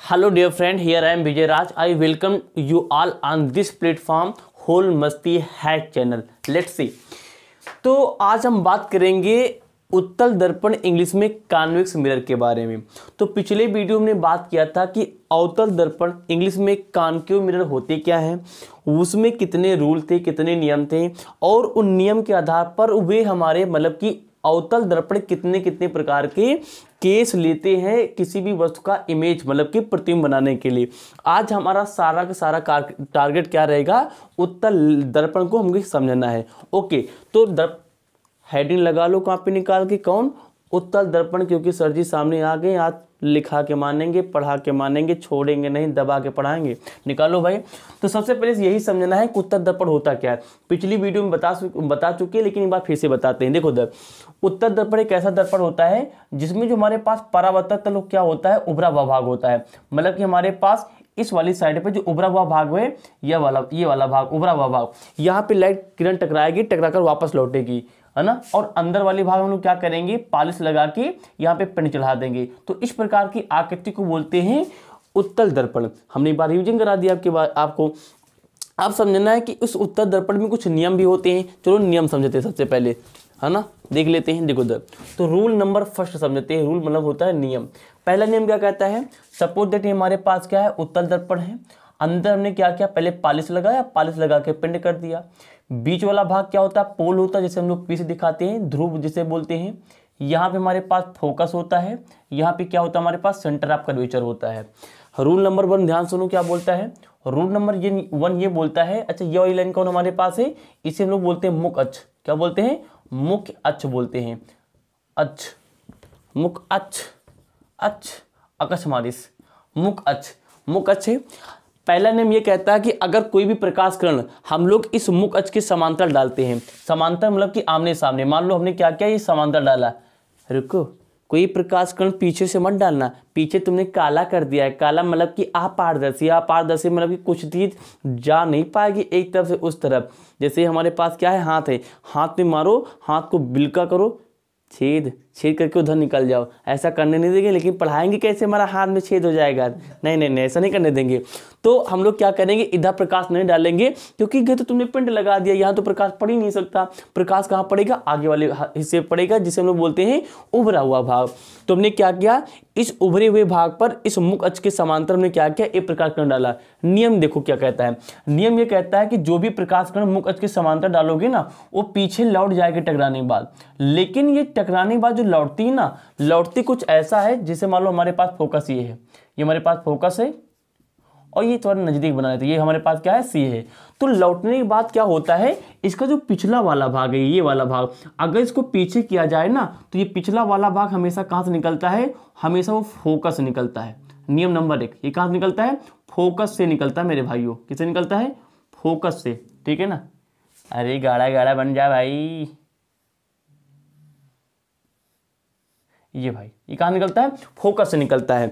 Hello dear friend, here I am Vijay Raj. I welcome you all on this platform whole मस्ती hack channel. Let's see. तो आज हम बात करेंगे उत्तल दर्पण इंग्लिश में कॉन्वेक्स मिरर के बारे में. तो पिछले वीडियो में बात किया था कि अवतल दर्पण इंग्लिश में कॉन्केव मिरर होते क्या हैं, उसमें कितने रूल थे, कितने नियम थे और उन नियम के आधार पर वे हमारे मतलब कि अवतल दर्पण कितने कितने प्रकार के केस लेते हैं किसी भी वस्तु का इमेज मतलब कि प्रतिबिंब बनाने के लिए. आज हमारा सारा का सारा टारगेट क्या रहेगा, उत्तल दर्पण को हमको समझना है. ओके, तो हेडिंग लगा लो कॉपी निकाल के, कौन, उत्तल दर्पण, क्योंकि सर जी सामने आ गए, आज लिखा के मानेंगे, पढ़ा के मानेंगे, छोड़ेंगे नहीं, दबा के पढ़ाएंगे. निकालो भाई. तो सबसे पहले यही समझना है कि उत्तल दर्पण होता क्या है. पिछली वीडियो में बता चुके, लेकिन एक बार फिर से बताते हैं. देखो उत्तल दर्पण एक ऐसा दर्पण होता है जिसमें जो हमारे पास परावर्तक तल क्या होता है, उभरा हुआ भाग होता है. मतलब कि हमारे पास इस वाली साइड पे जो उभरा हुआ भाग है, ये वाला भाग उभरा हुआ भाग, यहाँ पे लाइट किरण टकराएगी, टकराकर वापस लौटेगी, है ना. और अंदर वाले भाग हम लोग क्या करेंगे, पॉलिश लगा के यहाँ पे पेन चढ़ा देंगे. तो इस प्रकार की आकृति को बोलते हैं उत्तल दर्पण. हमने एक बार रिविजन करा दिया आपको. आप समझना है कि उस उत्तल दर्पण में कुछ नियम भी होते हैं. चलो नियम समझते हैं सबसे पहले, है ना, देख लेते हैं. देखो तो रूल नंबर फर्स्ट समझते हैं. रूल मतलब होता है नियम. पहला नियम क्या कहता है, सपोज दैट हमारे पास क्या है, उत्तल दर्पण है. अंदर हमने क्या किया, पहले पॉलिश लगाया, पॉलिश लगा के पेंट कर दिया. बीच वाला भाग क्या होता है, पोल होता है, जैसे हम लोग पी से दिखाते हैं, ध्रुव जिसे बोलते हैं. यहाँ पे हमारे पास फोकस होता है. यहाँ पे क्या होता है, हमारे पास सेंटर ऑफ कर्वेचर होता है. रूल नंबर 1 ध्यान सुनो क्या बोलता है. रूल नंबर 1 ये बोलता है, अच्छा ये वाली लाइन कौन हमारे पास है, इसे हम लोग बोलते हैं मुख अक्ष. क्या बोलते हैं, मुख्य अक्ष बोलते हैं. अक्ष, मुख अक्ष, अक्ष, अकस्मारिस, मुख अक्ष, मुख अक्ष है. पहला नियम ये कहता है कि अगर कोई भी प्रकाश किरण हम लोग इस मुख अक्ष के समांतर डालते हैं, समांतर मतलब कि आमने सामने, मान लो हमने क्या किया, ये समांतर डाला, रुको, कोई प्रकाश किरण पीछे से मत डालना, पीछे तुमने काला कर दिया है. काला मतलब कि अपारदर्शी, अपारदर्शी मतलब कि कुछ चीज जा नहीं पाएगी एक तरफ से उस तरफ. जैसे हमारे पास क्या है, हाथ है, हाथ में मारो, हाथ को बिल्का करो, छेद छेद करके उधर निकल जाओ. ऐसा करने नहीं देंगे, लेकिन पढ़ाएंगे कैसे, हमारा हाथ में छेद हो जाएगा. नहीं नहीं नहीं, ऐसा नहीं करने देंगे. तो हम लोग क्या करेंगे, इधर प्रकाश नहीं डालेंगे, क्योंकि तो तुमने पेंट लगा दिया, यहाँ तो प्रकाश पड़ ही नहीं सकता. प्रकाश कहाँ पड़ेगा, आगे वाले हिस्से पड़ेगा, जिसे हम लोग बोलते हैं उभरा हुआ भाग. तो हमने क्या किया, इस उभरे हुए भाग पर इस मुख अक्ष के समांतर हमने क्या किया, एक प्रकाश किरण डाला. नियम देखो क्या कहता है, नियम ये कहता है कि जो भी प्रकाश किरण मुख अक्ष के समांतर डालोगे ना, वो पीछे लौट जाएगी टकराने के बाद. लेकिन ये टकराने के बाद जो लौटती है ना, लौटती कुछ ऐसा है, जैसे मान लो हमारे पास फोकस ये है, ये हमारे पास फोकस है और ये थोड़ा नजदीक बना लेते, ये हमारे पास क्या है, सी है. तो लौटने के बाद क्या होता है, इसका जो पिछला वाला भाग है, ये वाला भाग, अगर इसको पीछे किया जाए ना, तो ये पिछला वाला भाग हमेशा कहाँ से निकलता है, हमेशा वो फोकस से निकलता है. नियम नंबर 1, ये कहाँ से निकलता है, फोकस से निकलता है मेरे भाइयों. किससे निकलता है, फोकस से. ठीक है ना. अरे गाढ़ा गाढ़ा बन जा भाई. ये भाई ये कहाँ निकलता है, फोकस से निकलता है.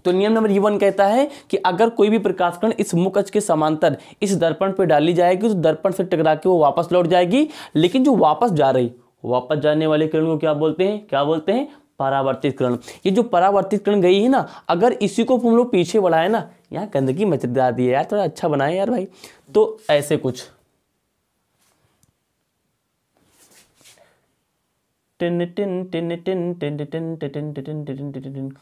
तो नियम नंबर 1 कहता है कि अगर कोई भी प्रकाश किरण इस मुख अक्ष के समांतर इस दर्पण पर डाली जाएगी, तो दर्पण से टकरा के वो वापस लौट जाएगी. लेकिन जो वापस जा रही, वापस जाने वाले किरण को क्या बोलते हैं, क्या बोलते हैं, परावर्तित किरण. ये जो परावर्तित किरण गई है ना, अगर इसी को हम लोग पीछे बढ़ाए ना, यहाँ गंदगी मचदा दी है यार, थोड़ा अच्छा बनाए यार भाई. तो ऐसे कुछ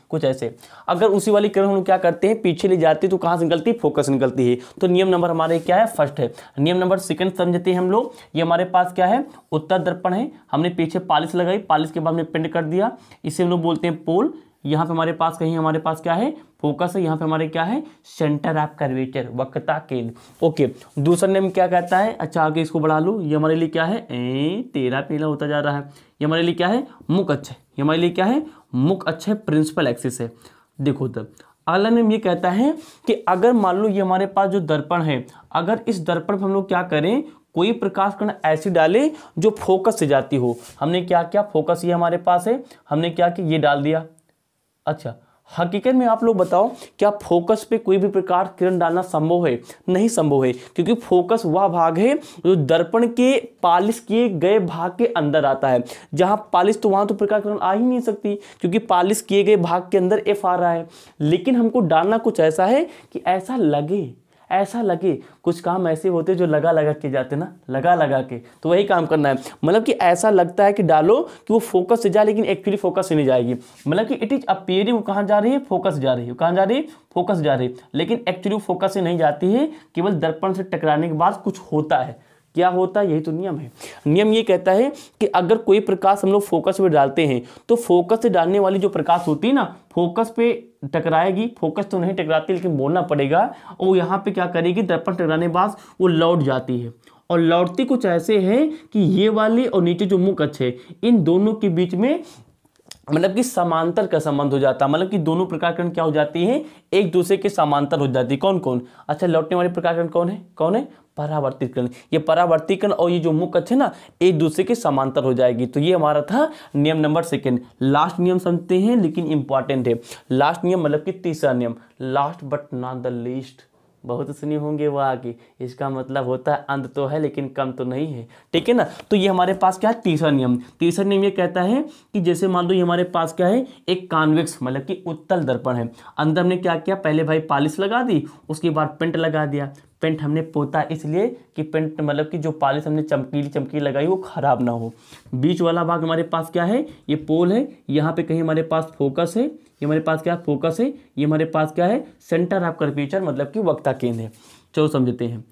कुछ ऐसे, अगर उसी वाली किरण हम क्या करते हैं, पीछे ले जाती है, तो कहाँ से निकलती है, फोकस निकलती है. तो नियम नंबर हमारे क्या है, फर्स्ट है. नियम नंबर 2 समझते हैं हम लोग. ये हमारे पास क्या है, उत्तल दर्पण है, हमने पीछे पॉलिश लगाई, पॉलिश के बाद हमने पेंट कर दिया, इसे हम लोग बोलते हैं पोल. यहाँ पे हमारे पास कहीं हमारे पास क्या है, फोकस है. यहाँ पे हमारे क्या है, सेंटर ऑफ कर्वेचर, वक्रता केंद्र. ओके, दूसरा नेम क्या कहता है, अच्छा आगे इसको बढ़ा लो, ये हमारे लिए क्या है, तेरा पीला होता जा रहा है. ये हमारे लिए क्या है, मुख अक्ष है. ये हमारे लिए क्या है, मुख अक्ष है, प्रिंसिपल एक्सिस है. देखो तब अगला नेम ये कहता है कि अगर मान लो ये हमारे पास जो दर्पण है, अगर इस दर्पण पर हम लोग क्या करें, कोई प्रकाश किरण ऐसी डाले जो फोकस से जाती हो. हमने क्या किया, फोकस ये हमारे पास है, हमने क्या किया, ये डाल दिया. अच्छा, हकीकत में आप लोग बताओ, क्या फोकस पे कोई भी प्रकार किरण डालना संभव है? नहीं संभव है, क्योंकि फोकस वह भाग है जो दर्पण के पालिश किए गए भाग के अंदर आता है। जहां पालिश, तो वहां तो प्रकाश किरण आ ही नहीं सकती, क्योंकि पालिश किए गए भाग के अंदर एफ आ रहा है। लेकिन हमको डालना कुछ ऐसा है कि ऐसा लगे कुछ काम ऐसे होते जो लगा लगा के जाते ना, लगा लगा के, तो वही काम करना है। मतलब कि ऐसा लगता है कि डालो कि वो फोकस से जाए, लेकिन एक्चुअली फोकस से नहीं जाएगी। मतलब कि इट इज अपीयरिंग, वो कहाँ जा रही है? फोकस जा रही है। कहाँ जा रही है? फोकस जा रही है, लेकिन एक्चुअली फोकस से नहीं जाती है। केवल दर्पण से टकराने के बाद कुछ होता है। क्या होता है? यही तो नियम है। नियम ये कहता है कि अगर कोई प्रकाश हम लोग फोकस पे डालते हैं, तो फोकस से डालने वाली जो प्रकाश होती है ना, फोकस पे टकराएगी। फोकस तो नहीं टकराती, लेकिन बोलना पड़ेगा। और यहाँ पे क्या करेगी? दर्पण टकराने के बाद वो लौट जाती है, और लौटती कुछ ऐसे है कि ये वाली और नीचे जो मुख अच्छे, इन दोनों के बीच में मतलब कि समांतर का संबंध हो जाता है। मतलब कि दोनों प्रकाशकण क्या हो जाती हैं? एक दूसरे के समांतर हो जाती है। कौन कौन? अच्छा, लौटने वाले प्रकाशकण कौन है? परावर्तित कण। ये परावर्तित कण और ये जो मुख है ना, एक दूसरे के समांतर हो जाएगी। तो ये हमारा था नियम नंबर 2। लास्ट नियम समझते हैं, लेकिन इंपॉर्टेंट है। लास्ट नियम मतलब कि तीसरा नियम, last but not the least. बहुत सुने होंगे वो आगे, इसका मतलब होता है अंत तो है लेकिन कम तो नहीं है। ठीक है ना? तो ये हमारे पास क्या है? तीसरा नियम। तीसरा नियम ये कहता है कि जैसे मान लो ये हमारे पास क्या है? एक कॉन्वेक्स मतलब कि उत्तल दर्पण है। अंदर हमने क्या किया? पहले भाई पॉलिश लगा दी, उसके बाद पेंट लगा दिया। पेंट हमने पोता इसलिए कि पेंट मतलब कि जो पॉलिश हमने चमकीली लगाई वो खराब ना हो। बीच वाला भाग हमारे पास क्या है? ये पोल है। यहाँ पे कहीं हमारे पास फोकस है। ये हमारे पास क्या? फोकस है। ये हमारे पास क्या है? सेंटर ऑफ कर्वेचर मतलब कि वक्ता केंद्र है। चलो समझते हैं।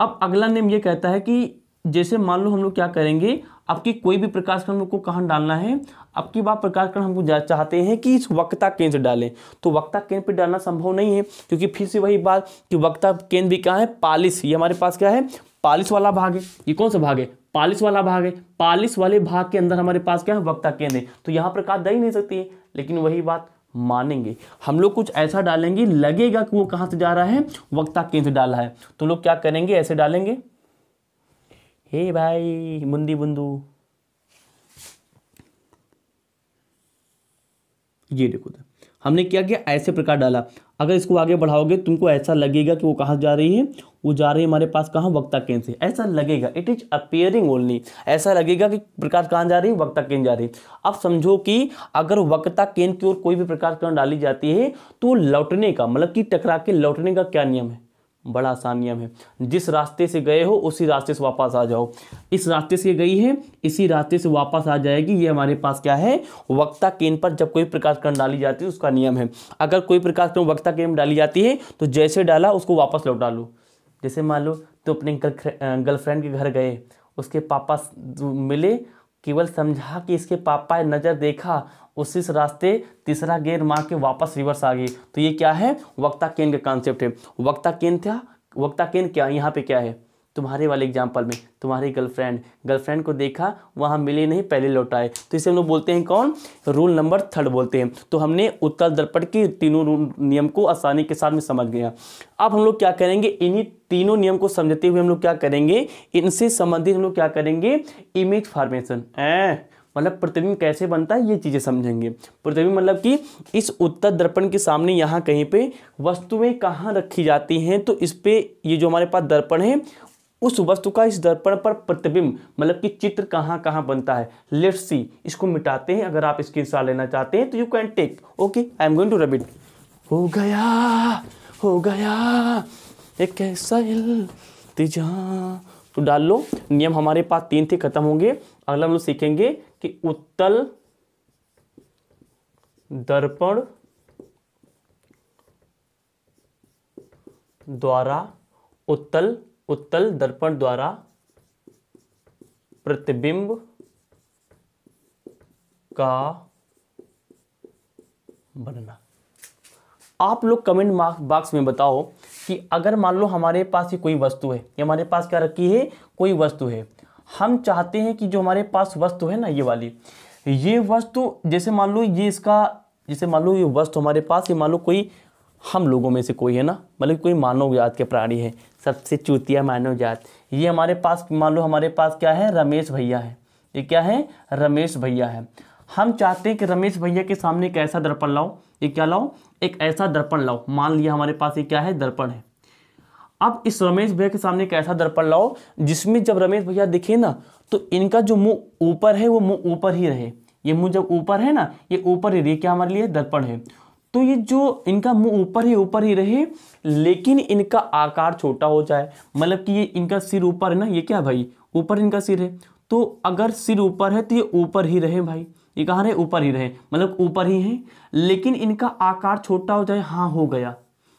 अब अगला नियम ये कहता है कि जैसे मान लो हम लोग क्या करेंगे, आपकी कोई भी प्रकाश कण को कहाँ डालना है? अब की बात प्रकाश कण हमको चाहते हैं कि इस वक्ता केंद्र डालें, तो वक्ता केंद्र पे डालना संभव नहीं है, क्योंकि फिर से वही बात कि वक्ता केंद्र भी कहाँ है? पालिश। ये हमारे पास क्या है? पालिश वाला भाग है। ये कौन सा भाग है? पालिश वाला भाग है। पालिश वाले भाग के अंदर हमारे पास क्या है? वक्ता केंद्र है। तो यहाँ प्रकाश दे ही नहीं सकती है। लेकिन वही बात मानेंगे हम लोग, कुछ ऐसा डालेंगे लगेगा कि वो कहाँ से जा रहा है? वक्ता केंद्र से डाला है। तो लोग क्या करेंगे? ऐसे डालेंगे, हे भाई मुंदी बुंदू, ये देखो हमने क्या किया? ऐसे प्रकार डाला। अगर इसको आगे बढ़ाओगे तुमको ऐसा लगेगा कि वो कहाँ जा रही है? वो जा रही है हमारे पास कहाँ? वक्ता केंद्र से। ऐसा लगेगा, इट इज अपीयरिंग ओनली। ऐसा लगेगा कि प्रकाश कहाँ जा रही है? वक्ता केंद्र जा रही है। अब समझो कि अगर वक्ता केंद्र की ओर कोई भी प्रकाश कण डाली जाती है, तो लौटने का मतलब कि टकरा के लौटने का क्या नियम है? बड़ा आसान नियम है। जिस रास्ते से गए हो उसी रास्ते से वापस आ जाओ। इस रास्ते से गई है, इसी रास्ते से वापस आ जाएगी। ये हमारे पास क्या है? वक्ता केंद्र पर जब कोई प्रकाश कण डाली जाती है उसका नियम है। अगर कोई प्रकाश कण वक्ता केंद्र में डाली जाती है तो जैसे डाला उसको वापस लौटा लो। जैसे मान लो तो अपने गर्लफ्रेंड के घर गए, उसके पापा मिले, केवल समझा कि इसके पापा है, नज़र देखा, उसी रास्ते तीसरा गेयर मार के वापस रिवर्स आ गई। तो ये क्या है? वक्ता केंद्र का कॉन्सेप्ट है। वक्ता केंद्र था। वक्ता केंद्र क्या यहाँ पे क्या है? तुम्हारे वाले एग्जाम्पल में तुम्हारी गर्लफ्रेंड को देखा, वहाँ मिली नहीं, पहले लौटाए, तो इसे हम लोग बोलते हैं कौन? रूल नंबर 3 बोलते हैं। तो हमने उत्तल दर्पण के तीनों नियम को आसानी के साथ में समझ गया। अब हम लोग क्या करेंगे? इन्हीं तीनों नियम को समझते हुए हम लोग क्या करेंगे? इनसे संबंधित हम लोग क्या करेंगे? इमेज फॉर्मेशन, मतलब प्रतिबिंब कैसे बनता है ये चीज़ें समझेंगे। प्रतिबिंब मतलब कि इस उत्तल दर्पण के सामने यहाँ कहीं पे वस्तुएं कहाँ रखी जाती हैं, तो इस पे ये जो हमारे पास दर्पण है, उस वस्तु का इस दर्पण पर प्रतिबिंब मतलब कि चित्र कहाँ कहाँ बनता है। लेट्स सी, इसको मिटाते हैं। अगर आप स्क्रीनशॉट लेना चाहते हैं तो you can take. Okay, I am going to rub it. हो गया एक ऐसा इल्तिजा, तो डाल लो। नियम हमारे पास 3 थे, खत्म होंगे। अगला हम लोग सीखेंगे कि उत्तल दर्पण द्वारा उत्तल दर्पण द्वारा प्रतिबिंब का बनना। आप लोग कमेंट बॉक्स में बताओ कि अगर मान लो हमारे पास ये कोई वस्तु है, ये हमारे पास क्या रखी है? कोई वस्तु है। हम चाहते हैं कि जो हमारे पास वस्तु है ना, ये वाली, ये वस्तु जैसे मान लो ये इसका, जैसे मान लो ये वस्तु हमारे पास, ये मान लो कोई हम लोगों में से कोई है ना, मतलब कोई मानव जात के प्राणी है, सबसे चूतिया मानव जात। ये हमारे पास मान लो हमारे पास क्या है? रमेश भैया है। ये क्या है? रमेश भैया है। हम चाहते हैं कि रमेश भैया के सामने एक ऐसा दर्पण लाओ, ये क्या लाओ, एक ऐसा दर्पण लाओ। मान लिया हमारे पास ये क्या है, दर्पण है। अब इस रमेश भैया के सामने एक ऐसा दर्पण लाओ जिसमें जब रमेश भैया दिखे ना तो इनका जो मुंह ऊपर है वो मुंह ऊपर ही रहे। ये मुंह जब ऊपर है ना, ये ऊपर ही रहे, क्या हमारे लिए दर्पण है। तो ये जो इनका मुंह ऊपर ही रहे, लेकिन इनका आकार छोटा हो जाए, मतलब कि ये इनका सिर ऊपर है ना, ये क्या भाई, ऊपर इनका सिर है। तो अगर सिर ऊपर है तो ये ऊपर ही रहे भाई, ये कहाँ रहे, ऊपर ही रहे, मतलब ऊपर ही है, लेकिन इनका आकार छोटा हो जाए। हाँ, हो गया,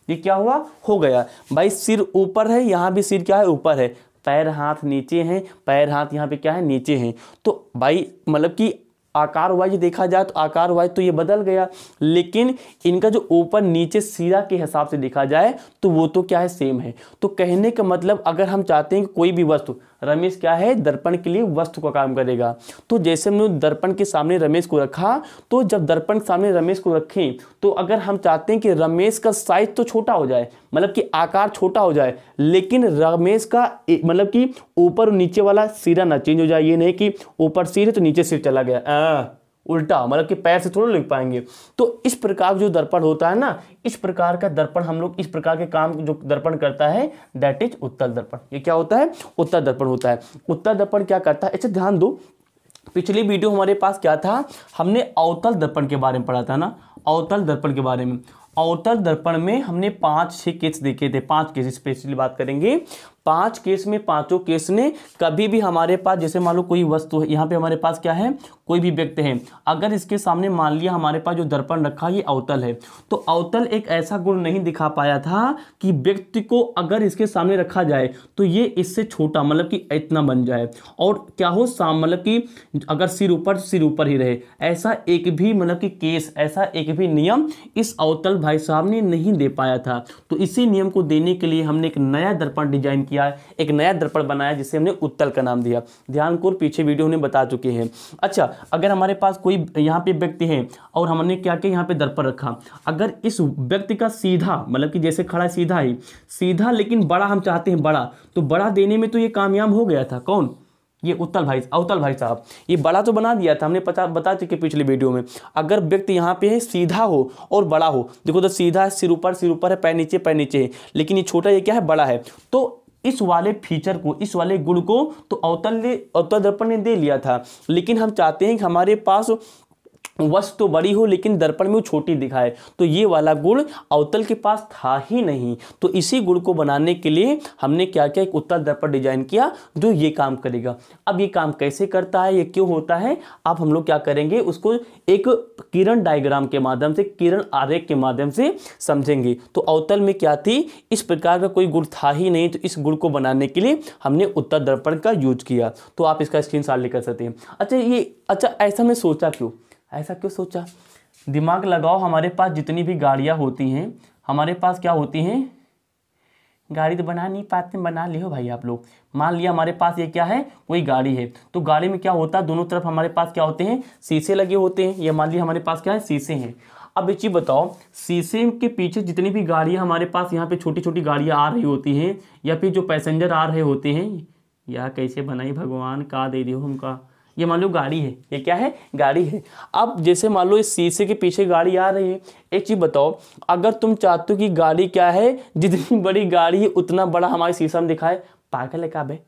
ये क्या हुआ, हो गया भाई। सिर ऊपर है, यहाँ भी सिर क्या है, ऊपर है, पैर हाथ नीचे हैं, पैर हाथ यहाँ पे क्या है, नीचे हैं। तो भाई मतलब कि आकार वाइज देखा जाए तो आकार वाइज तो ये बदल गया, लेकिन इनका जो ऊपर नीचे सिरा के हिसाब से देखा जाए तो वो तो क्या है, सेम है। तो कहने का मतलब अगर हम चाहते हैं कि कोई भी वस्तु, रमेश क्या है, दर्पण के लिए वस्तु का काम करेगा। तो जैसे हमने दर्पण के सामने रमेश को रखा, तो जब दर्पण के सामने रमेश को रखें तो अगर हम चाहते हैं कि रमेश का साइज तो छोटा हो जाए, मतलब कि आकार छोटा हो जाए, लेकिन रमेश का मतलब कि ऊपर और नीचे वाला सिरा ना चेंज हो जाए। ये नहीं कि ऊपर सिर है तो नीचे सिर चला गया, उल्टा, मतलब कि पैर से थोड़ा लिख पाएंगे। तो इस प्रकार जो दर्पण होता है ना, इस प्रकार का दर्पण हम लोग, इस प्रकार के काम जो दर्पण करता है दैट इज उत्तल दर्पण। ये क्या होता है, उत्तल दर्पण होता है। उत्तल दर्पण क्या करता है, अच्छा ध्यान दो, पिछली वीडियो हमारे पास क्या था, हमने अवतल दर्पण के बारे में पढ़ा था ना, अवतल दर्पण के बारे में। अवतल दर्पण में हमने 5-6 केस देखे थे, 5 केस स्पेशली बात करेंगे। 5 केस में पांचों केस ने कभी भी हमारे पास, जैसे मान लो कोई वस्तु है, यहाँ पे हमारे पास क्या है, कोई भी व्यक्ति है, अगर इसके सामने मान लिया हमारे पास जो दर्पण रखा ये अवतल है, तो अवतल एक ऐसा गुण नहीं दिखा पाया था कि व्यक्ति को अगर इसके सामने रखा जाए तो ये इससे छोटा, मतलब कि इतना बन जाए, और क्या हो, मतलब कि अगर सिर ऊपर ही रहे। ऐसा एक भी मतलब कि केस, ऐसा एक भी नियम इस अवतल भाई साहब ने नहीं दे पाया था। तो इसी नियम को देने के लिए हमने एक नया दर्पण डिजाइन किया, एक नया दर्पण बनाया जिसे हमने उत्तल का नाम दिया। ध्यान को पीछे वीडियो में बता चुके हैं। अच्छा, अगर हमारे पास कोई यहाँ पे व्यक्ति है और हमने क्या किया, यहाँ पे दर्पण रखा, अगर इस व्यक्ति का सीधा, मतलब कि जैसे खड़ा सीधा ही सीधा, लेकिन बड़ा हम चाहते हैं, बड़ा, तो बड़ा देने में तो ये कामयाब हो गया था। कौन, ये अवतल भाई साहब, ये बड़ा तो बना दिया था, हमने बता चुके पिछले वीडियो में। अगर व्यक्ति यहाँ पे है, सीधा हो और बड़ा हो, देखो तो सीधा है, सिर ऊपर है, पैर नीचे है, लेकिन ये छोटा, ये क्या है, बड़ा है। तो इस वाले फीचर को, इस वाले गुण को तो अवतल दर्पण ने दे लिया था, लेकिन हम चाहते हैं कि हमारे पास वस्तु तो बड़ी हो लेकिन दर्पण में वो छोटी दिखाए, तो ये वाला गुण अवतल के पास था ही नहीं। तो इसी गुण को बनाने के लिए हमने क्या किया, एक उत्तल दर्पण डिजाइन किया जो ये काम करेगा। अब ये काम कैसे करता है, ये क्यों होता है, अब हम लोग क्या करेंगे, उसको एक किरण डायग्राम के माध्यम से, किरण आरेख के माध्यम से समझेंगे। तो अवतल में क्या थी, इस प्रकार का कोई गुण था ही नहीं, तो इस गुण को बनाने के लिए हमने उत्तल दर्पण का यूज किया। तो आप इसका स्क्रीनशॉट लेकर सकते हैं। अच्छा, ऐसा मैं सोचा क्यों, ऐसा क्यों सोचा, दिमाग लगाओ। हमारे पास जितनी भी गाड़ियाँ होती हैं, हमारे पास क्या होती हैं, गाड़ी तो बना नहीं पाते, बना लियो भाई आप लोग। मान लिया हमारे पास ये क्या है, कोई गाड़ी है, तो गाड़ी में क्या होता है, दोनों तरफ हमारे पास क्या होते हैं, शीशे लगे होते हैं। ये मान लिया हमारे पास क्या है, शीशे हैं। अब एक चीज़ बताओ, शीशे के पीछे जितनी भी गाड़ियाँ हमारे पास, यहाँ पे छोटी छोटी गाड़ियाँ आ रही होती हैं, या फिर जो पैसेंजर आ रहे होते हैं, या कैसे बनाई भगवान, का दे दियो हमका, ये मान लो गाड़ी है, ये क्या है, गाड़ी है। अब जैसे मान लो इस शीशे के पीछे गाड़ी आ रही है, एक चीज़ बताओ, अगर तुम चाहते हो कि गाड़ी क्या है, जितनी बड़ी गाड़ी है उतना बड़ा हमारे शीशा में दिखाए, पागल है का बे,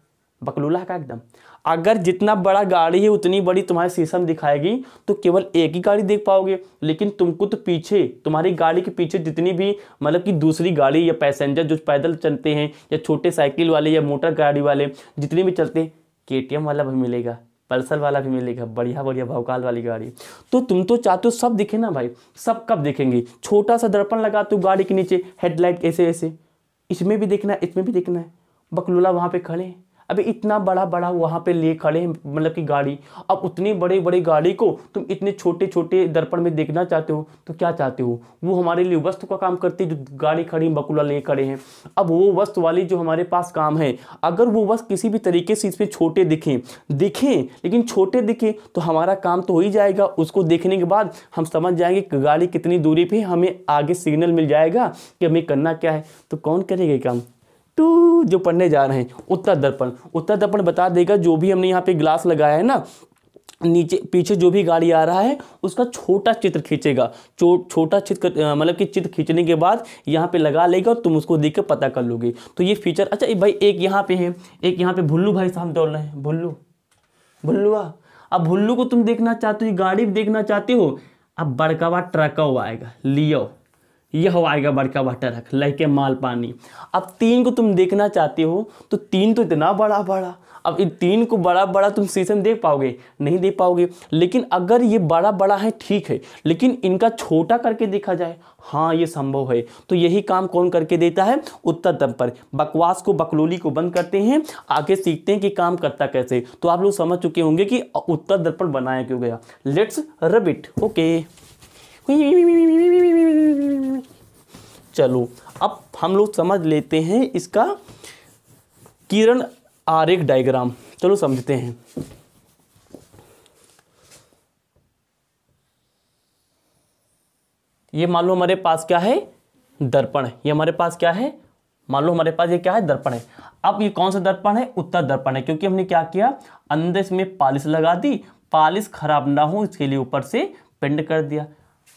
बकलूला का एकदम। अगर जितना बड़ा गाड़ी है उतनी बड़ी तुम्हारे शीशा में दिखाएगी तो केवल एक ही गाड़ी देख पाओगे, लेकिन तुमको तो पीछे, तुम्हारी गाड़ी के पीछे जितनी भी मतलब कि दूसरी गाड़ी या पैसेंजर जो पैदल चलते हैं, या छोटे साइकिल वाले या मोटर गाड़ी वाले जितने भी चलते हैं, KTM वाला भी मिलेगा, पल्सर वाला भी मिलेगा, बढ़िया बढ़िया भौकाल वाली गाड़ी। तो तुम तो चाहते हो सब दिखे ना भाई, सब कब दिखेंगे, छोटा सा दर्पण लगाते हो गाड़ी के नीचे, हेडलाइट ऐसे ऐसे, इसमें भी देखना है, इसमें भी देखना है, बकलूला वहाँ पे खड़े हैं, अबे इतना बड़ा बड़ा वहाँ पे लिए खड़े हैं मतलब कि गाड़ी। अब उतनी बड़ी बड़ी गाड़ी को तुम इतने छोटे छोटे दर्पण में देखना चाहते हो, तो क्या चाहते हो, वो हमारे लिए वस्तु का काम करती है, जो गाड़ी खड़ी बकुला लिए खड़े हैं। अब वो वस्तु वाली जो हमारे पास काम है, अगर वो वस्तु किसी भी तरीके से इस पर छोटे दिखें लेकिन छोटे दिखे तो हमारा काम तो हो ही जाएगा। उसको देखने के बाद हम समझ जाएंगे कि गाड़ी कितनी दूरी पर, हमें आगे सिग्नल मिल जाएगा कि हमें करना क्या है। तो कौन करेगा काम, तो जो पढ़ने जा रहे हैं उत्तल दर्पण बता देगा। जो भी हमने यहाँ पे ग्लास लगाया है ना, नीचे पीछे जो भी गाड़ी आ रहा है उसका छोटा चित्र खींचेगा। छोटा चित्र मतलब कि चित्र खींचने के बाद यहाँ पे लगा लेगा और तुम उसको देख के पता कर लोगे। तो ये फीचर। अच्छा भाई एक यहाँ पे है, एक यहाँ पे भुल्लू भाई साहब दौड़ रहे हैं। भुल्लुआ। अब भुल्लू को तुम देखना चाहते हो, गाड़ी देखना चाहते हो। अब बड़का बा ट्रक आएगा, लियो यह आएगा बड़का बा ट्रक लेके माल पानी। अब 3 को तुम देखना चाहते हो तो 3 तो इतना बड़ा बड़ा, अब इन 3 को बड़ा बड़ा तुम शीशे में देख पाओगे? नहीं देख पाओगे। लेकिन अगर ये बड़ा बड़ा है ठीक है, लेकिन इनका छोटा करके देखा जाए, हाँ ये संभव है। तो यही काम कौन करके देता है? उत्तर दर्पण। बकवास को बकलोली को बंद करते हैं, आगे सीखते हैं कि काम करता कैसे। तो आप लोग समझ चुके होंगे कि उत्तर दर्पण बनाया क्यों गया। Let's rub it. ओके चलो अब हम लोग समझ लेते हैं इसका किरण आरेख डायग्राम। चलो समझते हैं। ये मान लो हमारे पास क्या है? दर्पण है। ये हमारे पास क्या है? मान लो हमारे पास ये क्या है? दर्पण है। अब ये कौन सा दर्पण है? उत्तर दर्पण है, क्योंकि हमने क्या किया, अंदर इसमें पॉलिश लगा दी, पॉलिश खराब ना हो इसके लिए ऊपर से पेंट कर दिया।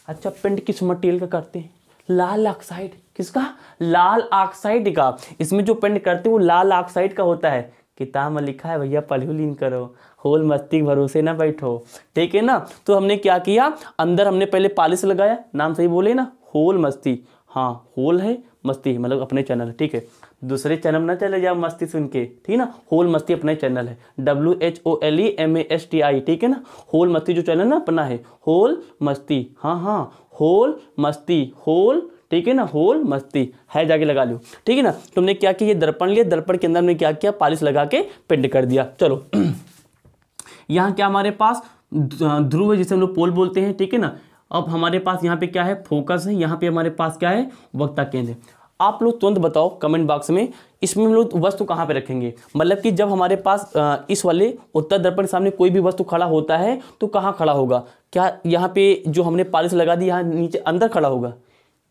अच्छा पेंट किस मटेरियल का करते हैं? लाल ऑक्साइड। किसका? लाल ऑक्साइड का। इसमें जो पेंट करते हैं वो लाल ऑक्साइड का होता है। किताब में लिखा है भैया, पढ़ो करो, होल मस्ती के भरोसे ना बैठो, ठीक है ना। तो हमने क्या किया, अंदर हमने पहले पॉलिश लगाया, नाम सही बोले ना, होल मस्ती। हाँ होल है, मस्ती मतलब अपने चैनल, ठीक है। दूसरे चैनल ना चले जाओ मस्ती सुन के, ठीक है ना। होल मस्ती अपना चैनल है, WHOLEMASTI, ठीक है ना। होल मस्ती जो चैनल ना अपना है, होल मस्ती। हाँ होल मस्ती, होल, ठीक है ना, होल मस्ती है, जाके लगा लो, ठीक है ना। तुमने क्या किया, ये दर्पण लिया, दर्पण के अंदर हमने क्या किया, पॉलिश लगा के पेंट कर दिया। चलो यहाँ क्या हमारे पास ध्रुव है, जिसे हम लोग पोल बोलते हैं, ठीक है ना। अब हमारे पास यहाँ पे क्या है, फोकस है। यहाँ पे हमारे पास क्या है, वक्ता केंद्र। आप लोग तुरंत बताओ कमेंट बॉक्स में, इसमें हम लोग वस्तु कहाँ पे रखेंगे। मतलब कि जब हमारे पास इस वाले उत्तर दर्पण के सामने कोई भी वस्तु खड़ा होता है तो कहाँ खड़ा होगा? क्या यहाँ पे जो हमने पॉलिश लगा दी यहाँ नीचे अंदर खड़ा होगा?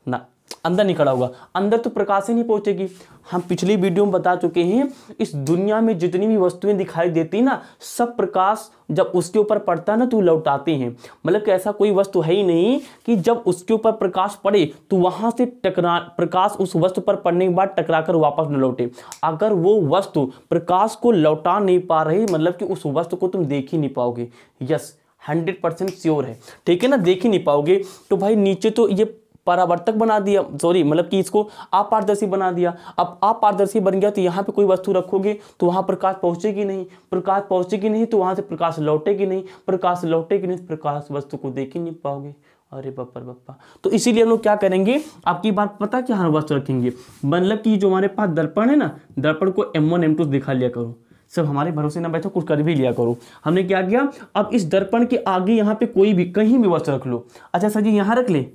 ना, अंदर नहीं खड़ा होगा। अंदर तो प्रकाश ही नहीं पहुंचेगी। हम पिछली वीडियो में बता चुके हैं, इस दुनिया में जितनी भी वस्तुएं दिखाई देती ना, सब प्रकाश जब उसके ऊपर पड़ता है ना तो लौटाते हैं। मतलब कि ऐसा कोई वस्तु है ही नहीं कि जब उसके ऊपर प्रकाश पड़े तो वहां से प्रकाश उस वस्तु पर पड़ने के बाद टकरा कर वापस न लौटे। अगर वो वस्तु प्रकाश को लौटा नहीं पा रही, मतलब कि उस वस्तु को तुम देख ही नहीं पाओगे। यस 100% श्योर है, ठीक है ना, देख ही नहीं पाओगे। तो भाई नीचे तो ये परावर्तक बना दिया, सॉरी मतलब कि इसको अपारदर्शी बना दिया। अब अपारदर्शी बन गया तो यहाँ पे कोई वस्तु रखोगे तो वहाँ प्रकाश पहुँचेगी नहीं, प्रकाश पहुँचेगी नहीं तो वहाँ से प्रकाश लौटेगी नहीं, प्रकाश लौटेगी नहीं, प्रकाश वस्तु को देख ही नहीं पाओगे। अरे बप्पा। तो इसीलिए हम लोग क्या करेंगे, आपकी बात पता क्या, हर वस्तु रखेंगे। मतलब कि जो हमारे पास दर्पण है ना, दर्पण को M1 M2 दिखा लिया करो। सब हमारे भरोसे ना बैठो, कुछ कर भी लिया करो। हमने क्या किया, अब इस दर्पण के आगे यहाँ पे कोई भी कहीं भी वस्तु रख लो। अच्छा सर जी यहाँ रख ले,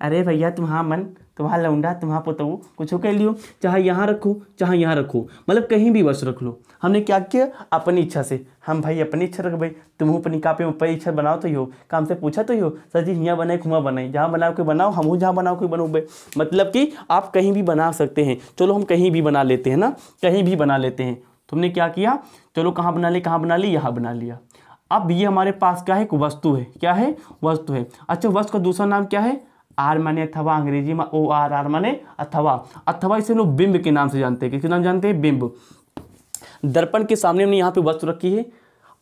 अरे भैया तुम्हारा मन, तुम्हारा लौंडा, तुम्हारा पुतऊ, कुछ कह लियो, चाहे यहाँ रखो चाहे यहाँ रखो, मतलब कहीं भी वस्तु रख लो। हमने क्या किया, अपनी इच्छा से, हम भाई अपनी इच्छा रख भाई, तुम अपनी कापी में ऊपर इच्छा बनाओ तो ही हो, काम से पूछा तो ही हो, सर जी यहाँ बनाए खुआ बनाए, जहाँ बनाओ कोई बनाओ, हम जहाँ बनाओ कोई बनो भाई। मतलब कि आप कहीं भी बना सकते हैं। चलो हम कहीं भी बना लेते हैं ना, कहीं भी बना लेते हैं। तुमने क्या किया, चलो कहाँ बना ली, कहाँ बना ली, यहाँ बना लिया। अब ये हमारे पास क्या है, एक वस्तु है। क्या है, वस्तु है। अच्छा वस्तु का दूसरा नाम क्या है, आर माने अथवा, अंग्रेजी में ORR माने अथवा। अथवा इसे लोग बिंब के नाम से जानते हैं। किसके नाम जानते हैं, बिंब। दर्पण के सामने हमने यहाँ पे वस्तु रखी है।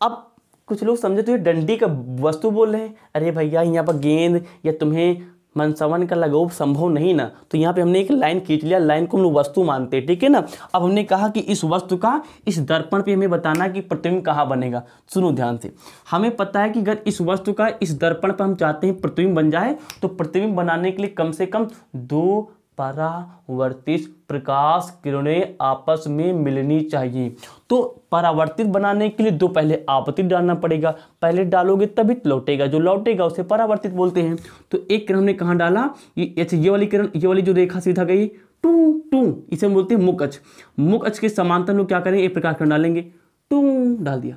अब कुछ लोग समझे तो ये डंडी का वस्तु बोल रहे हैं। अरे भैया यहाँ पर गेंद या तुम्हें मनसवन का लगाव संभव नहीं ना, तो यहाँ पे हमने एक लाइन खींच लिया, लाइन को हम लोग वस्तु मानते हैं, ठीक है ना। अब हमने कहा कि इस वस्तु का इस दर्पण पे हमें बताना कि प्रतिबिंब कहाँ बनेगा। सुनो ध्यान से, हमें पता है कि अगर इस वस्तु का इस दर्पण पर हम चाहते हैं प्रतिबिंब बन जाए, तो प्रतिबिंब बनाने के लिए कम से कम 2 परावर्तित प्रकाश किरणें आपस में मिलनी चाहिए। तो परावर्तित बनाने के लिए 2 पहले आपतित डालना पड़ेगा, पहले डालोगे तभी लौटेगा, जो लौटेगा उसे परावर्तित बोलते हैं। तो एक किरण हमने कहाँ डाला, ये वाली किरण, ये वाली जो रेखा सीधा गई टू, इसे हम बोलते हैं मुख अक्ष। मुख अक्ष के समांतर लोग क्या करेंगे, एक प्रकाश किरण डालेंगे, टू डाल दिया।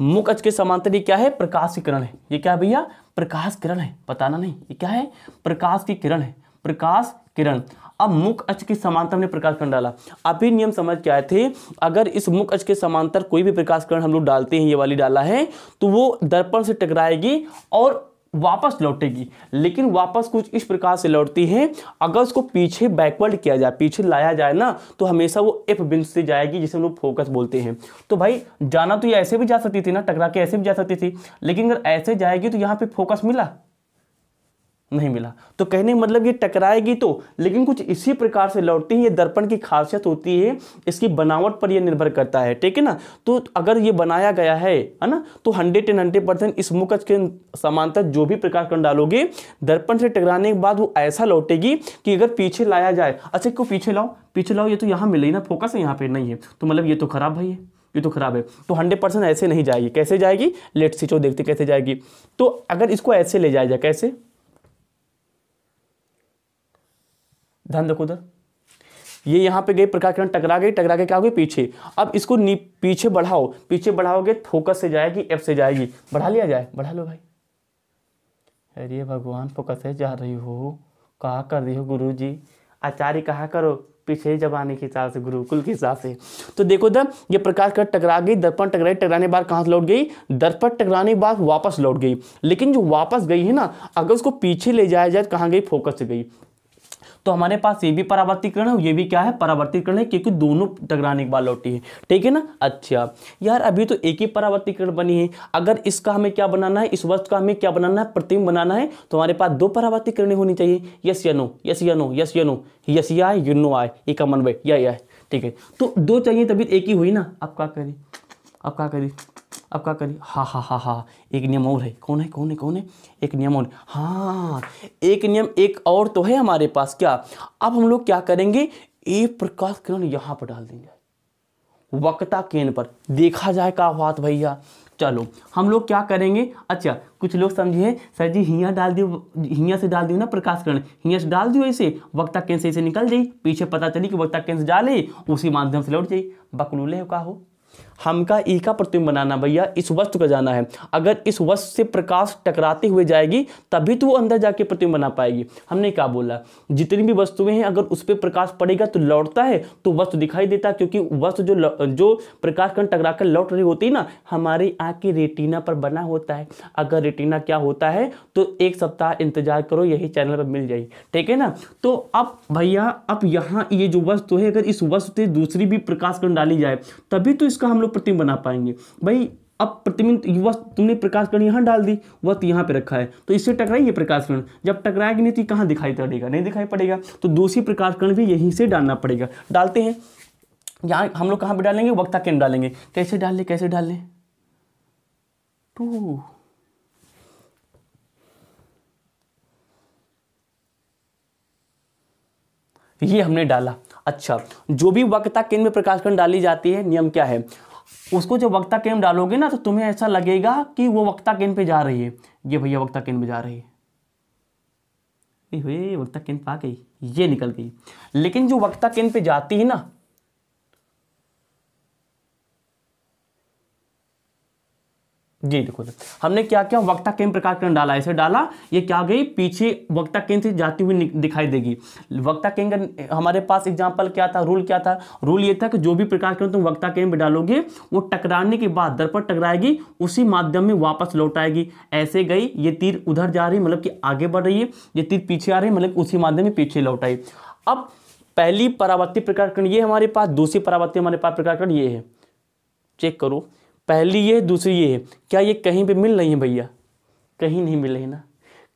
मुख अक्ष के समांतर ये क्या है, प्रकाश की किरण है। ये क्या है भैया, प्रकाश किरण है, बताना नहीं, ये क्या है, प्रकाश की किरण है, प्रकाश किरण। अब मुख अक्ष के समांतर हमने प्रकाश कण डाला। अभी नियम समझ के आए थे, अगर इस मुख अक्ष के समांतर कोई भी प्रकाश कण हम लोग डालते हैं, ये वाली डाला है, तो वो दर्पण से टकराएगी और वापस लौटेगी। लेकिन वापस कुछ इस प्रकार से लौटती है, अगर उसको पीछे बैकवर्ड किया जाए, पीछे लाया जाए ना, तो हमेशा वो एफ बिंदु से जाएगी, जिसे हम लोग फोकस बोलते हैं। तो भाई जाना तो ये ऐसे भी जा सकती थी ना, टकरा के ऐसे भी जा सकती थी, लेकिन अगर ऐसे जाएगी तो यहाँ पे फोकस मिला नहीं मिला। तो कहने मतलब ये टकराएगी तो, लेकिन कुछ इसी प्रकार से लौटती है। ये दर्पण की खासियत होती है, इसकी बनावट पर ये निर्भर करता है, ठीक है ना। तो अगर ये बनाया गया है ना, तो 100% इस मुख अक्ष के समांतर जो भी प्रकाश कण डालोगे, दर्पण से टकराने के बाद वो ऐसा लौटेगी कि अगर पीछे लाया जाए, अच्छा को पीछे लाओ, ये तो यहाँ मिल रही ना, फोकस है यहाँ पे नहीं है, तो मतलब ये तो खराब भाई है, ये तो खराब है। तो 100% ऐसे नहीं जाएगी। कैसे जाएगी, लेट्स सी, देखते कैसे जाएगी। तो अगर इसको ऐसे ले जाया जाए, कैसे, ध्यान रखो उधर, ये यहाँ पे गई प्रकाश किरण, टकरा के क्या होगी पीछे। अब इसको पीछे बढ़ाओगे, फोकस से जाएगी, एफ से जाएगी। बढ़ा लिया जाए, बढ़ा लो भाई। अरे भगवान, फोकस से जा रही हो, कहा कर रही हो गुरु जी, आचार्य कहा करो पीछे जमाने के हिसाब से, गुरुकुल के हिसाब से। तो देखो दर, ये प्रकाश कर टकरा गई, दर्पण टकराई, टकराने बाद कहाँ से लौट गई, दर्पण टकराने के बाद वापस लौट गई। लेकिन जो वापस गई है ना, अगर उसको पीछे ले जाया जाए, कहाँ गई, फोकस से गई। तो हमारे पास ये भी परावर्तीकरण है, ये भी क्या है, परावर्तीकरण है, क्योंकि दोनों टकराने के बाद लौटी है, ठीक है ना। अच्छा यार, अभी तो एक ही परावर्तीकरण बनी है, अगर इसका हमें क्या बनाना है, इस वस्तु का हमें क्या बनाना है, प्रतिबिंब बनाना है, तो हमारे पास 2 परावर्तीकरण होनी चाहिए। यस या नो, यस या नो, यस या नो, यस या यू नो आए, ये कॉमन वे, या ठीक है। तो 2 चाहिए तभी एक ही हुई ना। अब क्या करी, हाँ, एक नियम और है। कौन है, एक नियम और, हाँ, एक नियम एक और तो है हमारे पास। क्या, अब हम लोग क्या करेंगे, एक प्रकाश किरण यहाँ पर डाल देंगे, वक्रता केंद्र पर, देखा जाए क्या बात भैया। चलो हम लोग क्या करेंगे, अच्छा कुछ लोग समझिए सर जी, हियाँ डाल दियो, हियाँ से डाल दियो ना प्रकाश किरण, हियाँ से डाल दियो, ऐसे वक्ता केंद्र से ऐसे निकल जाई, पीछे पता चली कि वक्ता केंद्र से डाले, उसी माध्यम से लौट जाई। बकलूले हो का हो, हमका ई का प्रतिबिंब बनाना भैया, इस वस्तु का जाना है। अगर इस वस्तु से प्रकाश टकराते हुए जाएगी, तभी तो वो अंदर जाके प्रतिबिंब बना पाएगी। हमने क्या बोला, जितनी भी वस्तुएं हैं, अगर उस पर प्रकाश पड़ेगा तो लौटता है, तो वस्तु दिखाई देता है, क्योंकि वस्तु जो प्रकाश कण टकरा कर लौट रही होती है ना, हमारी आँख की रेटिना पर बना होता है। अगर रेटिना क्या होता है, तो 1 सप्ताह इंतजार करो, यही चैनल पर मिल जाएगी, ठीक है ना। तो अब भैया, अब यहाँ ये जो वस्तु है, अगर इस वस्तु से दूसरी भी प्रकाश कण डाली जाए, तभी तो इसका हम लोग प्रतिबिंब बना पाएंगे भाई। अब प्रतिबिंब वस्तु तुमने प्रकाश कण यहाँ डाल दी, वस्तु यहाँ पे रखा है, तो इससे टकराई ये प्रकाश कण, जब टकराएगी नहीं तो कहाँ दिखाई पड़ेगा, नहीं दिखाई पड़ेगा, तो दूसरी प्रकाश कण भी यहीं से डालना पड़ेगा। डालते हैं, यहाँ हम लोग कहाँ पे डालेंगे, वक्ता केंद्र डालेंगे। कैसे डाल लें, टू, ये हमने डाला। अच्छा, जो भी वक्ता केंद्र में प्रकाश कण डाली जाती है, नियम क्या है, उसको जब वक्ता केंद्र डालोगे ना, तो तुम्हें ऐसा लगेगा कि वो वक्ता केंद्र पे जा रही है। ये भैया वक्ता केंद्र पे जा रही है, वक्ता केंद्र पे आ गई, ये निकल गई। लेकिन जो वक्ता केंद्र पे जाती है ना, जी देखो हमने क्या किया, वक्ता केंद्र प्रकाश कण डाला, ऐसे डाला, ये क्या गई, पीछे वक्ता केंद्र से जाती हुई दिखाई देगी। वक्ता केंद्र हमारे पास एग्जांपल क्या था, रूल क्या था, रूल ये था कि जो भी प्रकाश कण तुम वक्ता केंद्र में डालोगे, वो टकराने के बाद दर्पण टकराएगी, उसी माध्यम में वापस लौट आएगी। ऐसे गई, ये तीर उधर जा रही, मतलब कि आगे बढ़ रही है, ये तीर पीछे आ रही, मतलब उसी माध्यम में पीछे लौट आई। अब पहली परावर्ती प्रकाश कण ये हमारे पास, दूसरी परावर्ती हमारे पास प्रकाश कण ये है, चेक करो, पहली ये है, दूसरी ये है। क्या ये कहीं पे मिल रही है भैया, कहीं नहीं मिल रही ना,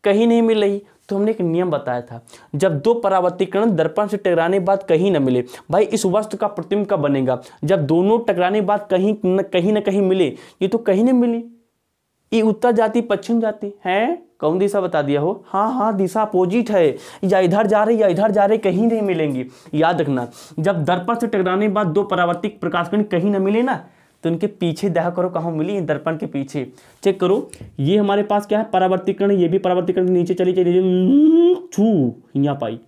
कहीं नहीं मिल रही। तो हमने एक नियम बताया था, जब 2 परावर्तीकरण दर्पण से टकराने के बाद कहीं न मिले, भाई इस वस्तु का प्रतिबिंब कब बनेगा, जब दोनों टकराने के बाद कहीं न कहीं मिले। ये तो कहीं नहीं मिली, ये उत्तर जाती पश्चिम जाती है, कौन दिशा बता दिया हो, हाँ दिशा अपोजिट है, या इधर जा रही या इधर जा रही, कहीं नहीं मिलेंगी। याद रखना, जब दर्पण से टकराने के बाद 2 परावर्तिक प्रकाश कण कहीं न मिले ना, तो उनके पीछे देखा करो कहाँ मिली है, दर्पण के पीछे। चेक करो, ये हमारे पास क्या है, परावर्तीकरण, ये भी परावर्तीकरण, नीचे चली छू यहाँ पाई,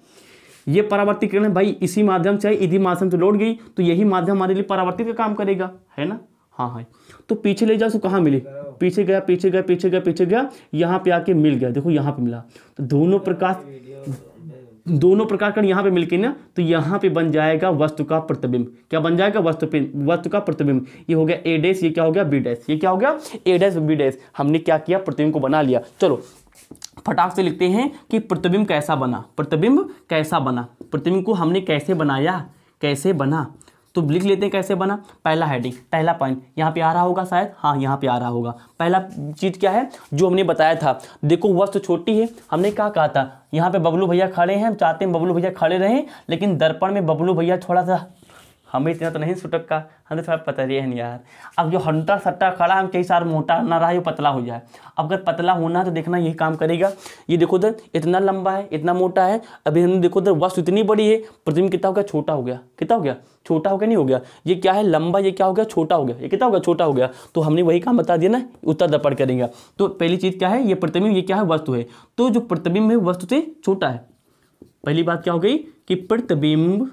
ये परावर्तीकरण है भाई, इसी माध्यम से इसी माध्यम से लौट गई, तो यही माध्यम हमारे लिए परावर्तित का काम करेगा, है ना। हाँ, तो पीछे ले जाओ, तो कहाँ मिली, पीछे गया, यहाँ पे आके मिल गया, देखो यहाँ पे मिला। तो दोनों प्रकाश, दोनों प्रकार कण यहाँ पे मिलके ना, तो यहाँ पे बन जाएगा वस्तु का प्रतिबिंब। क्या बन जाएगा? वस्तु का प्रतिबिंब। ये हो गया ए डैश, ये क्या हो गया? B dash. ये क्या हो गया? A dash B dash. हमने क्या किया? प्रतिबिंब को बना लिया। चलो फटाक से लिखते हैं कि प्रतिबिंब कैसा बना। प्रतिबिंब कैसा बना, प्रतिबिंब को हमने कैसे बनाया, कैसे बना, तो लिख लेते हैं कैसे बना। पहला हेडिंग, पहला पॉइंट यहाँ पे आ रहा होगा शायद, हाँ यहाँ पे आ रहा होगा। पहला चीज़ क्या है जो हमने बताया था, देखो वस्तु छोटी है, हमने क्या कहा था, यहाँ पे बबलू भैया खड़े हैं, हम चाहते हैं बबलू भैया खड़े रहें, लेकिन दर्पण में बबलू भैया थोड़ा सा, हमें इतना तो नहीं सुटक का, हमें थोड़ा पता ही है नहीं यार। अब जो हंटा सट्टा खड़ा, हम कई सार मोटा ना रहा, पतला हो जाए। अब अगर पतला होना है तो देखना यही काम करेगा। ये देखो उधर इतना लंबा है, इतना मोटा है। अभी हम देखो उधर वस्तु इतनी बड़ी है, प्रतिबिंब कितना हो गया? छोटा हो गया। कितना हो गया? छोटा हो गया, नहीं हो गया। ये क्या है? लंबा। ये क्या हो गया? छोटा हो गया। ये कितना हो गया? छोटा हो गया। तो हमने वही काम बता दिया ना, उत्तर दर्पण करेंगे। तो पहली चीज़ क्या है? ये प्रतिबिंब, ये क्या है? वस्तु है। तो जो प्रतिबिंब है वस्तु से छोटा है। पहली बात क्या हो गई कि प्रतिबिंब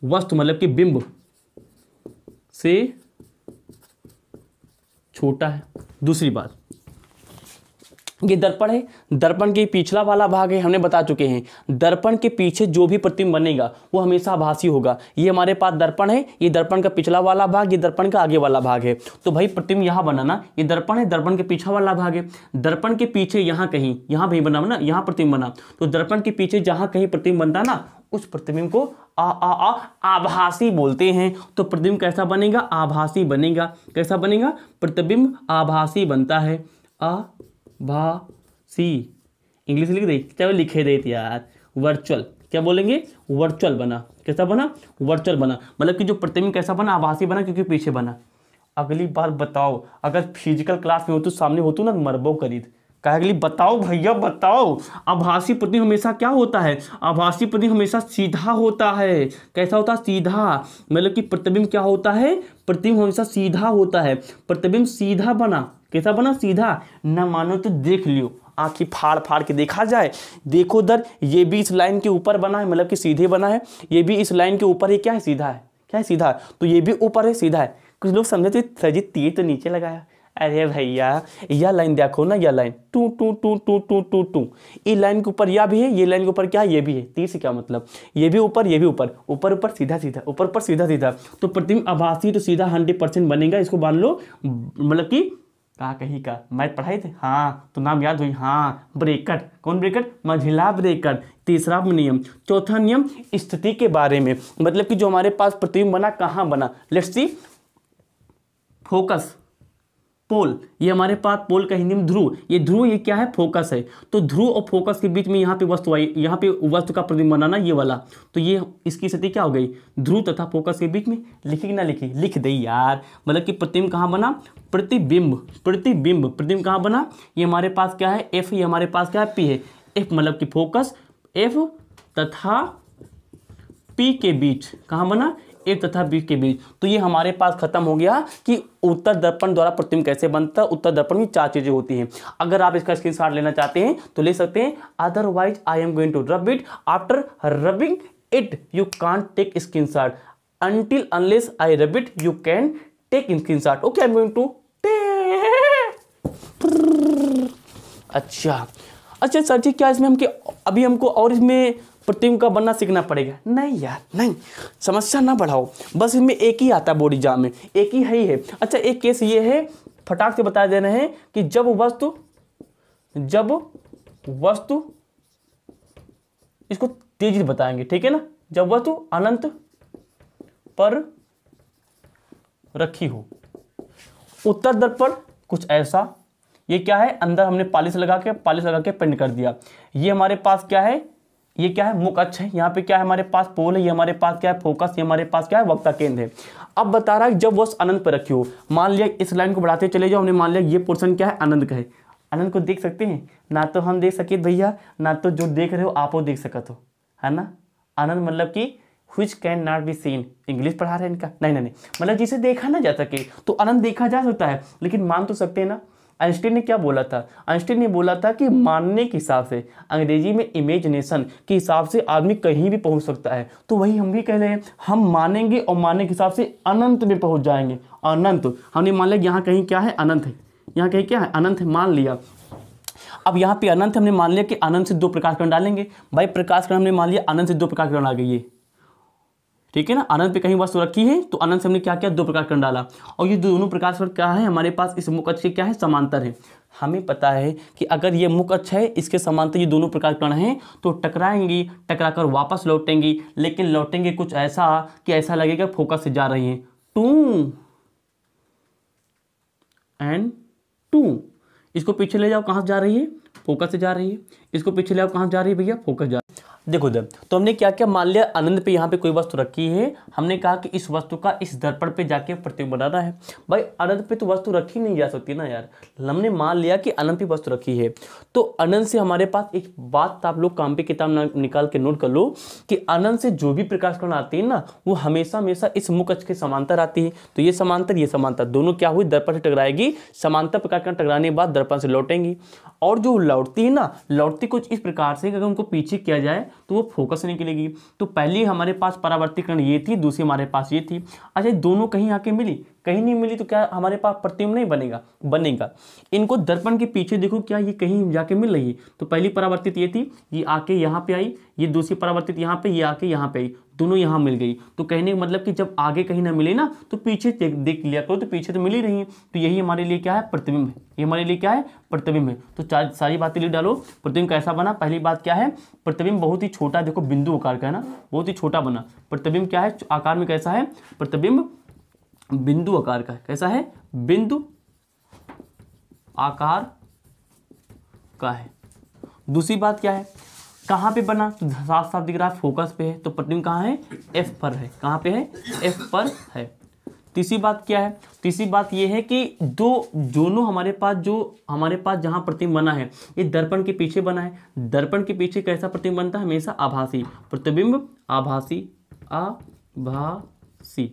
वस्तु मतलब कि बिंब से छोटा है। दूसरी बात, ये दर्पण है, दर्पण के पिछला वाला भाग है, हमने बता चुके हैं। दर्पण के पीछे जो भी प्रतिबिंब बनेगा वो हमेशा आभासी होगा। ये हमारे पास दर्पण है, ये दर्पण का पिछला वाला भाग, ये दर्पण का आगे वाला भाग है। तो भाई प्रतिबिंब यहाँ बना ना, ये दर्पण है, दर्पण के पीछा वाला भाग है। दर्पण के पीछे यहाँ कहीं, यहाँ भी बना ना, यहाँ प्रतिबिंब बना, तो दर्पण के पीछे जहाँ कहीं प्रतिबिंब बनता ना, उस प्रतिबिंब को आभासी बोलते हैं। तो प्रतिबिंब कैसा बनेगा? आभासी बनेगा। कैसा बनेगा? प्रतिबिंब आभासी बनता है। आभासी, इंग्लिश लिख दे, चाहे लिखे दे यार। वर्चुअल, क्या बोलेंगे? वर्चुअल बना। कैसा बना? वर्चुअल बना। मतलब कि जो प्रतिबिंब कैसा बना? आभासी बना, क्योंकि पीछे बना। अगली बार बताओ, अगर फिजिकल क्लास में हो तो सामने हो तो ना मरबो करीद, कहा अगली बताओ भैया बताओ। आभासी प्रतिबिंब हमेशा क्या होता है? आभासी प्रतिबिंब हमेशा सीधा होता है। कैसा होता है? सीधा। मतलब कि प्रतिबिंब क्या होता है? प्रतिबिंब हमेशा सीधा होता है। प्रतिबिंब सीधा बना। कैसा बना? सीधा। न मानो तो देख लियो, आँखी फाड़ फाड़ के देखा जाए। देखो उधर, ये भी इस लाइन के ऊपर बना है, मतलब कि सीधे बना है। ये भी इस लाइन के ऊपर है, क्या है? सीधा है। क्या है? सीधा है। तो ये भी ऊपर है, सीधा है। कुछ लोग समझे थे सजी तीर तो नीचे लगाया। अरे भैया यह लाइन देखो ना, यह line two two two two two two two, ये लाइन के ऊपर यह भी है, ये लाइन के ऊपर क्या है? ये भी है। तीर से क्या मतलब? ये भी ऊपर, ये भी ऊपर, ऊपर ऊपर सीधा सीधा, ऊपर ऊपर सीधा सीधा। तो प्रतिबिंब आभासी तो सीधा 100% बनेगा। इसको मान लो, मतलब कि कहा कहीं का मैथ पढ़ाए थे, हाँ तो नाम याद हुई, हाँ ब्रैकेट। कौन ब्रैकेट? मंझिला ब्रैकेट। तीसरा नियम। चौथा नियम स्थिति के बारे में, मतलब कि जो हमारे पास प्रतिबिंब बना कहाँ बना। लेट्स सी, फोकस, पोल। ये हमारे पास पोल का हिंदी में ध्रुव। ये ध्रुव, ये क्या है? फोकस है। तो ध्रुव और फोकस के बीच में यहाँ पे वस्तु आई, यहाँ पे वस्तु का प्रतिबिंब बनाना ये वाला। तो ये इसकी स्थिति क्या हो गई? ध्रुव तथा फोकस के बीच में। लिखी कि ना लिखी? लिख दे यार। मतलब कि प्रतिबिंब कहाँ बना? प्रतिबिंब, प्रतिबिंब, प्रतिबिंब कहाँ बना? ये हमारे पास क्या है? एफ। ये हमारे पास क्या है? पी है। एफ मतलब कि फोकस, एफ तथा पी के बीच। कहाँ बना? एफ तथा बी के बीच। तो ये हमारे पास खत्म हो गया कि उत्तर दर्पण द्वारा प्रतिबिंब कैसे बनता है। उत्तर दर्पण में 4 चीजें होती हैं। अगर आप इसका स्क्रीनशॉट लेना चाहते हैं तो ले सकते हैं। Otherwise I am going to rub it. After rubbing it you can't take screenshot. Until unless I rub it you can take screenshot. Okay, I am going to. अच्छा अच्छा सर जी, क्या इसमें अभी हमको और इसमें प्रतिबिंब का बनना सीखना पड़ेगा? नहीं यार नहीं, समस्या ना बढ़ाओ। बस इसमें एक ही आता है बोर्ड एग्जाम में, एक ही है। अच्छा, एक केस ये है, फटाक से बता दे रहे हैं कि जब वस्तु इसको तेजी से बताएंगे, ठीक है ना। जब वस्तु अनंत पर रखी हो। उत्तर दर्पण कुछ ऐसा, ये क्या है? अंदर हमने पॉलिश लगा के पेंट कर दिया। ये हमारे पास क्या है? ये क्या है? मुख अक्ष है। यहाँ पे क्या है? हमारे पास पोल है। ये हमारे पास क्या है? फोकस। ये हमारे पास क्या है? वक्ता केंद्र है। अब बता रहा है जब वस्तु अनंत पर रखी हो। मान लिया इस लाइन को बढ़ाते चले जाओ, हमने मान लिया ये पोर्शन क्या है? अनंत का है। अनंत को देख सकते हैं ना, तो हम देख सके भैया, ना तो जो देख रहे हो आप वो देख सकते हो, है ना। अनंत मतलब कि which can not be seen. English पढ़ा रहे हैं इनका? नहीं, मतलब जिसे देखा ना जा सके, तो अनंत देखा जा सकता है लेकिन मान तो सकते हैं ना। आइंस्टीन ने क्या बोला था? आइंस्टीन ने बोला था कि मानने के हिसाब से, अंग्रेजी में इमेजिनेशन के हिसाब से आदमी कहीं भी पहुंच सकता है। तो वही हम भी कह रहे हैं, हम मानेंगे और मानने के हिसाब से अनंत में पहुंच जाएंगे। अनंत हमने मान लिया यहाँ कहीं क्या है? अनंत है। यहाँ कहीं क्या है? अनंत है, मान लिया। अब यहाँ पे अनंत हमने मान लिया कि अनंत से 2 प्रकाश किरण डालेंगे। भाई प्रकाश किरण हमने मान लिया अनंत से 2 प्रकाश किरण आ गई है, ठीक है ना। अनंत पे कहीं वस्तु रखी है तो अनंत से हमने क्या किया, 2 प्रकाश किरण डाला, और ये दोनों प्रकाश किरण क्या है हमारे पास इस मुख अक्ष के क्या है, समांतर है। हमें पता है कि अगर ये मुख अक्ष है इसके समांतर ये दोनों प्रकाश किरण हैं तो टकराएंगी, टकराकर वापस लौटेंगी, लेकिन लौटेंगे कुछ ऐसा कि ऐसा लगेगा फोकस से जा रही हैं, 2 and 2। इसको पीछे ले जाओ, कहाँ जा रही है, फोकस से जा रही है। इसको पीछे ले आओ, कहाँ जा रही है भैया, फोकस जा रही है। देखो इधर तो हमने क्या किया, मान लिया अनंत पे यहाँ पे कोई वस्तु रखी है, हमने कहा कि इस वस्तु का इस दर्पण पे जाके प्रतिबिंब बनाना है। भाई अनंत पे तो वस्तु रखी नहीं जा सकती ना यार, हमने मान लिया कि अनंत पे वस्तु रखी है, तो अनंत से हमारे पास एक बात आप लोग काम पे किताब निकाल के नोट कर लो कि अनंत से जो भी प्रकाश किरण आती है ना वो हमेशा हमेशा इस मुख अक्ष के समांतर आती है। तो ये समांतर दोनों क्या हुई, दर्पण से टकराएगी, समांतर प्रकाश किरण टकराने के बाद दर्पण से लौटेंगी, और जो लौटती है ना, लौटती कुछ इस प्रकार से कि अगर उनको पीछे किया जाए तो वो फोकस नहीं निकलेगी। तो पहली हमारे पास परावर्तित किरण ये थी, दूसरी हमारे पास ये थी। अच्छा दोनों कहीं आके मिली, कहीं नहीं मिली तो क्या हमारे पास प्रतिबिंब नहीं बनेगा। इनको दर्पण के पीछे देखो क्या ये कहीं जाके मिल रही है। तो पहली परावर्तित ये थी, ये आके यहाँ पे आई, ये दूसरी परावर्तित यहाँ पे, ये आके यहाँ पे आई, दोनों यहाँ मिल गई। तो कहने का मतलब कि जब आगे कहीं ना मिले ना तो पीछे देख लिया करो, तो पीछे तो मिल ही रही है। तो यही हमारे लिए क्या है, प्रतिबिंब है। ये हमारे लिए क्या है, प्रतिबिंब है। तो सारी बातें लिख डालो। प्रतिबिंब कैसा बना, पहली बात क्या है, प्रतिबिंब बहुत ही छोटा, देखो बिंदु आकार का है ना, बहुत ही छोटा बना। प्रतिबिंब क्या है, आकार में कैसा है, प्रतिबिंब बिंदु आकार का है। कैसा है, बिंदु आकार का है। दूसरी बात क्या है, कहाँ पे बना, तो साफ साफ दिख रहा है फोकस पे है, तो प्रतिबिंब कहाँ है, F पर है। कहाँ पे है, F पर है। तीसरी बात क्या है, तीसरी बात ये है कि दोनों हमारे पास जहाँ प्रतिबिंब बना है ये दर्पण के पीछे बना है। दर्पण के पीछे कैसा प्रतिबिंब बनता है, हमेशा आभासी प्रतिबिंब, आभासी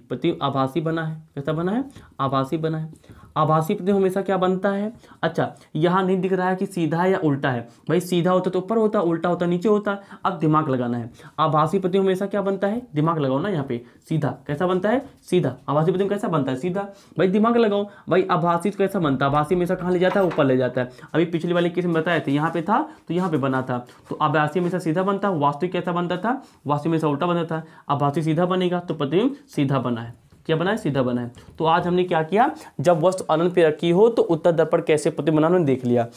प्रतिबिंब आभासी बना है। कैसा बना है, आभासी बना है। आभासी प्रतिबिंब हमेशा क्या बनता है, अच्छा यहाँ नहीं दिख रहा है कि सीधा या उल्टा है, भाई सीधा होता तो ऊपर होता, उल्टा होता नीचे होता। अब दिमाग लगाना है, आभासी प्रतिबिंब हमेशा क्या बनता है, दिमाग लगाओ ना यहाँ पे, सीधा। कैसा बनता है, सीधा। आभासी प्रतिबिंब कैसा बनता है, सीधा। भाई दिमाग लगाओ, भाई आभासी कैसा बनता है, आभासी हमेशा कहाँ ले जाता है, ऊपर ले जाता है। अभी पिछले वाले केस में बताए थे, यहाँ पे था तो यहाँ पे बना था, तो आभासी हमेशा सीधा बनता है। वास्तविक कैसा बनता था, वास्तविक हमेशा उल्टा बनता था। आभासी सीधा बनेगा तो प्रतिबिंब सीधा बना है। क्या बना है, सीधा बना है। तो आज हमने क्या किया, जब वस्तु अनंत पे रखी हो तो उत्तल दर्पण कैसे प्रतिबिंब बनाना देख लिया।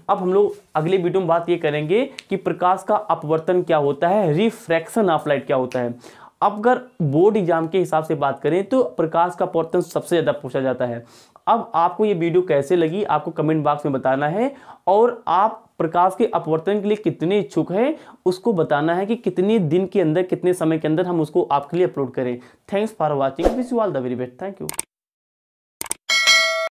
अब हम लोग अगले वीडियो में बात ये करेंगे कि प्रकाश का अपवर्तन क्या होता है, रिफ्रैक्शन ऑफ लाइट क्या होता है। अब अगर बोर्ड एग्जाम के हिसाब से बात करें तो प्रकाश का अपवर्तन सबसे ज़्यादा पूछा जाता है। अब आपको ये वीडियो कैसे लगी आपको कमेंट बॉक्स में बताना है, और आप प्रकाश के अपवर्तन के लिए कितने इच्छुक हैं उसको बताना है कि कितने दिन के अंदर, कितने समय के अंदर हम उसको आपके लिए अपलोड करें। Thanks for watching, wish you all the very best, thank you.